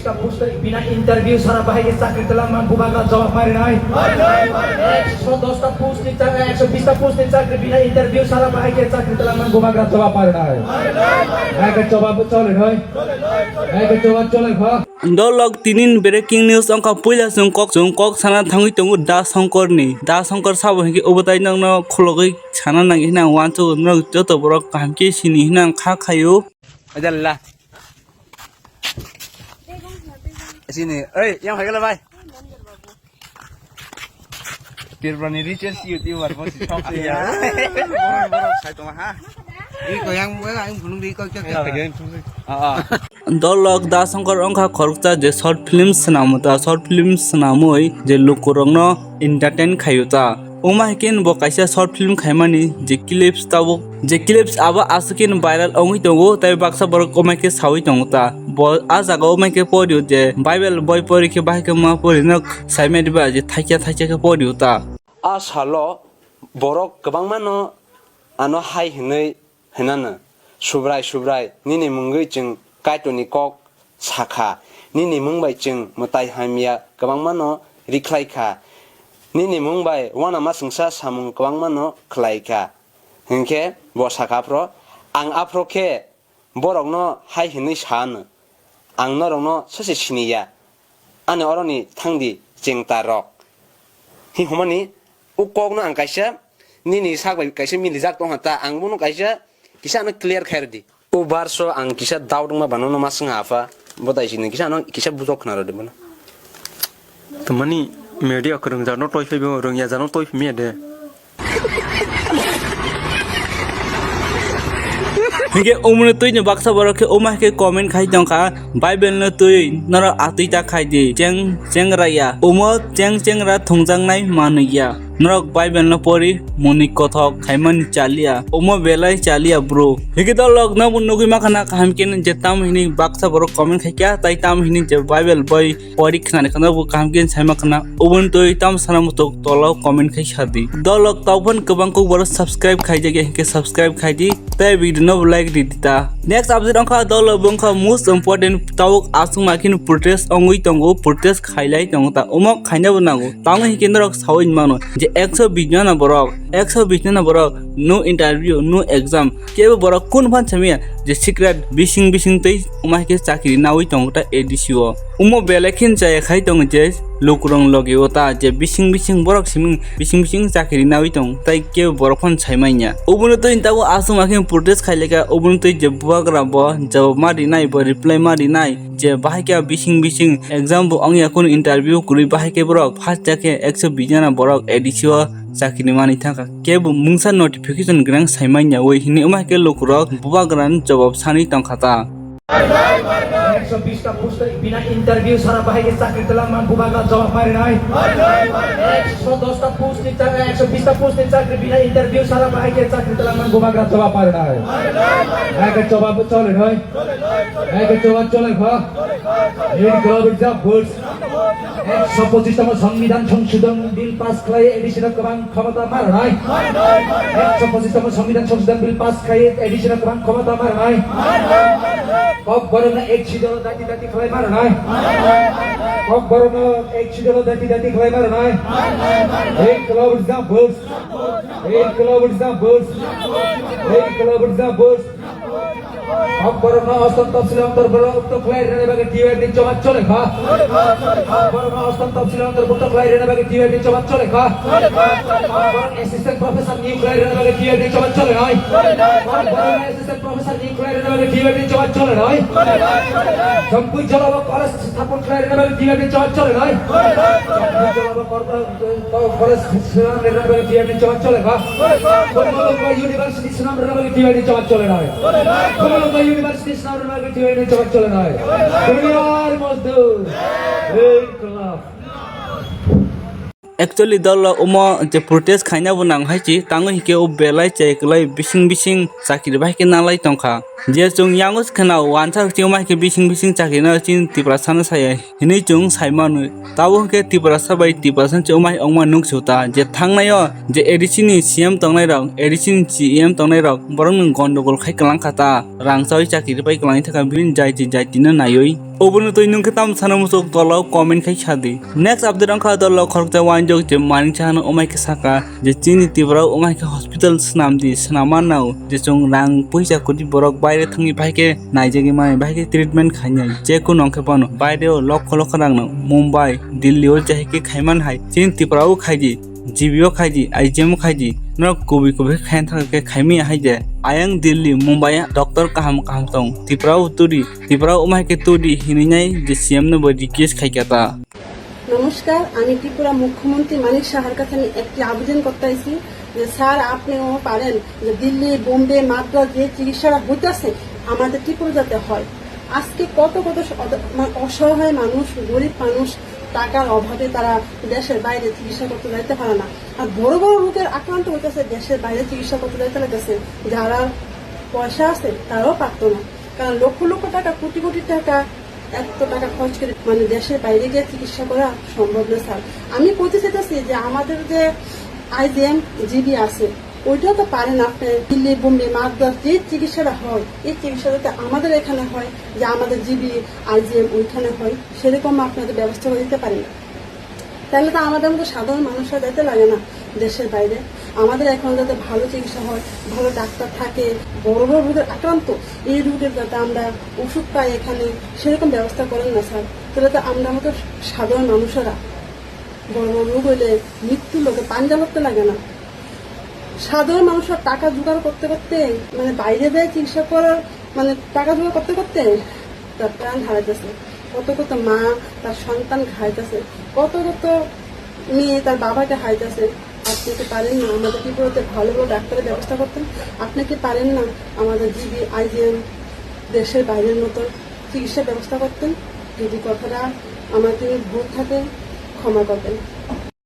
120টা পোস্টে বিনা ইন্টারভিউ ছাড়া বাইরে চাকরি দিলাম বুবাগরা জবাব পারে নাই 110টা পোস্ট 120টা পোস্টে চাকরি বিনা ইন্টারভিউ ছাড়া বাইরে চাকরি দিলাম বুবাগরা জবাব পারে নাই একের জবাব চলে নয় একের জবাব চলে ভা Dolog tinin breaking news angka puila jungkok sana thangi tongu da Shankar sabo hingi obatai nang no khologi sana nang hina wanchu no joto borok kamki sini hina kha khayo ajalla sini oi yang haigala bai Tirbrani reaches YouTuber pun shop ya sai to ha Có yang mới anh cũng đi coi chắc Dolog da Shankar angka khorukta je short films namoi je lukurong no entertain khayuta Oma hikin bo kaisa short film khaimani je clips aba asukin viral ongi tongo tai baksa borok oma ke sawi tongta bo ajaga oma ke podiu je bible boy pori ke bahike ma pori nok saime diba je thaikya ke podiu ta asalo borok kabangmano ano hai hinai hinana subrai nini mungui jeng kaitoni kok sakha nini mungbai jeng mutai hamia kabangmano riklaika nini mungbai wana masungsa samung kabangmano klaika hingke bo sakha pro ang apro ke borok no hai hinai san ang norong no sase siniya ane oroni thangdi jeng tarok hi homani ukok no ang kaisa nini sakbai kaisa milijak tong hata ang bunu kaisa kisa no clear khairdi ubar so ang kisa daudung ma banono masang apa bodai sini kisa no kisa bujok naro de bana Temani media kereng jano toy fe beng reng ya jano toy fe me de Hingke umne tui ne baksa borok ke oma ke comment khai tongka bible no tui nara atuita khai di jeng raya umo jeng ra thongjang nai manuya Norok bible no pori muni kothok khaiman chalia umo belai chalia bro hige dolog na bunugi makana kamkin je tam hini baksa borok comment khai kya tai tam hini je bible boy pori khana kana bu kamkin saima kana ubun tui tam sanamutok tolo comment khai shadi dolog tawpon kabang ko bor subscribe khai jage hingke subscribe khai di tai video no like di dita next update angka dolog bangka most important tawuk asung makin protest ongui tongo protest khailai tongo ta umo khaina bunango tang hike norok sawin mano je 120 na borok no interview no exam kebe borok kun phan chamia je secret bising tei uma ke chakri nawi tongta edisio umo belekin jay khai tong je lokurong logi ota je bising borok siming bising chakri nawi tong tai ke borok phan chaimainya ubun to intago asu makin protest khaileka ubun to je buagra bo jawab mari nai bo reply mari nai je bahika bising exam bo angya kun interview kuri bahike borok first jake 120 na borok edisio chakri mani thaka kebu mungsa notification grang saimanya oi hini uma ke lokurok bubagran jawab sani tongkhata 120টা পোস্টে বিনা interview ছাড়া বাইরে চাকরি দিলাম বুবাগরা জবাব পারে নাই 110টা post 120টা পোস্টে চাকরি বিনা ইন্টারভিউ ছাড়া বাইরে চাকরি দিলাম বুবাগরা জবাব পারে নাই একের জবাব চলে নয় একের জবাব চলে ভা ইউর গ্লোবাল জব ফোর্স 125তম সংবিধান সংশোধন বিল পাস খাই এডিশনাল ক্ষমতা মার নাই 125তম সংবিধান সংশোধন বিল পাস খাই এডিশনাল ক্ষমতা মার নাই কব বরং এক ছিদল দাতি খাই মার নাই কব বরং এক ছিদল দাতি খাই মার নাই এই গ্লোবাল জব ফোর্স কব বরং অসন্ত তফসিল অন্তর্ভুক্ত ক্লায়ের রেবাগে টিআরডি জমা চলে খা কব বরং অসন্ত তফসিল অন্তর্ভুক্ত ক্লায়ের রেবাগে টিআরডি জমা চলে খা কব বরং অ্যাসিস্ট্যান্ট প্রফেসর নিউ ক্লায়ের রেবাগে টিআরডি জমা চলে নাই কব বরং অ্যাসিস্ট্যান্ট প্রফেসর নিউ ক্লায়ের রেবাগে টিআরডি জমা চলে নাই সম্পুই জলব কলেজ স্থাপন ক্লায়ের রেবাগে টিআরডি জমা চলে নাই সম্পুই জলব কলেজ স্থাপন রেবাগে টিআরডি জমা চলে খা কলকাতা ইউনিভার্সিটি সুনাম রেবাগে টিআরডি জমা চলে নাই কলকাতা ইউনিভার্সিটি সুনাম রেবাগে টিআরডি জমা চলে নাই দুনিয়ার মজদুর Inqilab Actually dolo umo je protest khaina bunang haichi tango hike o belai chaiklai bising chakri bai ke nalai tongkha je chung yangus khana wansa chioma ke bising chakri na chin tipra sana saya hini chung saimanu tawo ke tipra sabai tipra san choma ongma nuk chuta je thangnayo je edicini cm tongnai rok edicini cm tongnai rok borong gondogol khai kalang khata rang choi chakri bai kalani thaka bin jai na nayoi Open to Nunkatam Sanamusok Dolo, comment Kashadi. Next up the Ranka Dolo Korta Wine Jok, Manichan, Omaka Saka, the Chini Tibra, Omaka Hospital Snamdi, Snamanao, the Song Rang, Pusha Kuti Borok by the Tangi Pike, Nijagima, Bike treatment Kanya, Jeku Nonkapano, Bideo, Lokolokarang, Mumbai, Delhi, Jahiki Kaiman High, Chin Tiprao Kaji. जीवियो खाइजी आईजेम खाइजी न कोबी कोबी खाइन थाके खाइमी हाइजे आयं Delhi Mumbai doctor काहम तों तिप्राउ उमाय के तुडी हिनिनाय जे CM न बडी case खाइकाता নমস্কার আমি ত্রিপুরা মুখ্যমন্ত্রী মানিক সাহার কাছে আমি একটি আবেদন করতে আইছি যে স্যার আপনিও পারেন যে দিল্লি বোম্বে মাদ্রাজ যে চিকিৎসাটা হইতাছে আমাদের ত্রিপুরা যাতে হয় আজকে কত কত অসহায় মানুষ গরিব মানুষ টাকার অভাবে তারা দেশের বাইরে চিকিৎসা করতে যাইতে পারে না আর বড় বড় রোগের আক্রান্ত হইতেছে দেশের বাইরে চিকিৎসা করতে যাইতে লাগতেছে যারা পয়সা আছে তারাও পারতো না কারণ লক্ষ লক্ষ টাকা কোটি কোটি টাকা এত টাকা খরচ করে মানে দেশের বাইরে গিয়ে চিকিৎসা করা সম্ভব না স্যার আমি বলতে চাইতেছি যে আমাদের যে আইজিএম জিবি আছে ওইটাও তো পারেন আপনি দিল্লি বোম্বে মাদ্রাজ যে চিকিৎসাটা হয় এই চিকিৎসাটা আমাদের এখানে হয় যে আমাদের জিবি আইজিএম ওইখানে হয় সেরকম আপনাদের ব্যবস্থা করে দিতে পারেন তাহলে তো আমাদের মতো সাধারণ মানুষরা যেতে লাগে না দেশের বাইরে আমাদের এখন যাতে ভালো চিকিৎসা হয় ভালো ডাক্তার থাকে বড় বড় রোগের আক্রান্ত এই রোগের যাতে আমরা ওষুধ পাই এখানে সেরকম ব্যবস্থা করেন না স্যার তাহলে তো আমরা মতো সাধারণ মানুষেরা বড় বড় রোগ হলে মৃত্যু লোকে পাঞ্জা করতে লাগে না সাধারণ মানুষের টাকা জোগাড় করতে করতে মানে বাইরে যায় চিকিৎসা করার মানে টাকা জোগাড় করতে করতে তার প্রাণ হারাইতেছে কত কত মা তার সন্তান হারাইতেছে কত কত মেয়ে তার বাবাকে হারাইতেছে আপনি কি পারেন না আমাদের ত্রিপুরাতে ভালো ভালো ডাক্তারের ব্যবস্থা করতেন আপনি কি পারেন না আমাদের জিবি আইজিএম দেশের বাইরের মতো চিকিৎসার ব্যবস্থা করতেন যদি কথাটা আমার তিনি ভুল থাকে ক্ষমা করবেন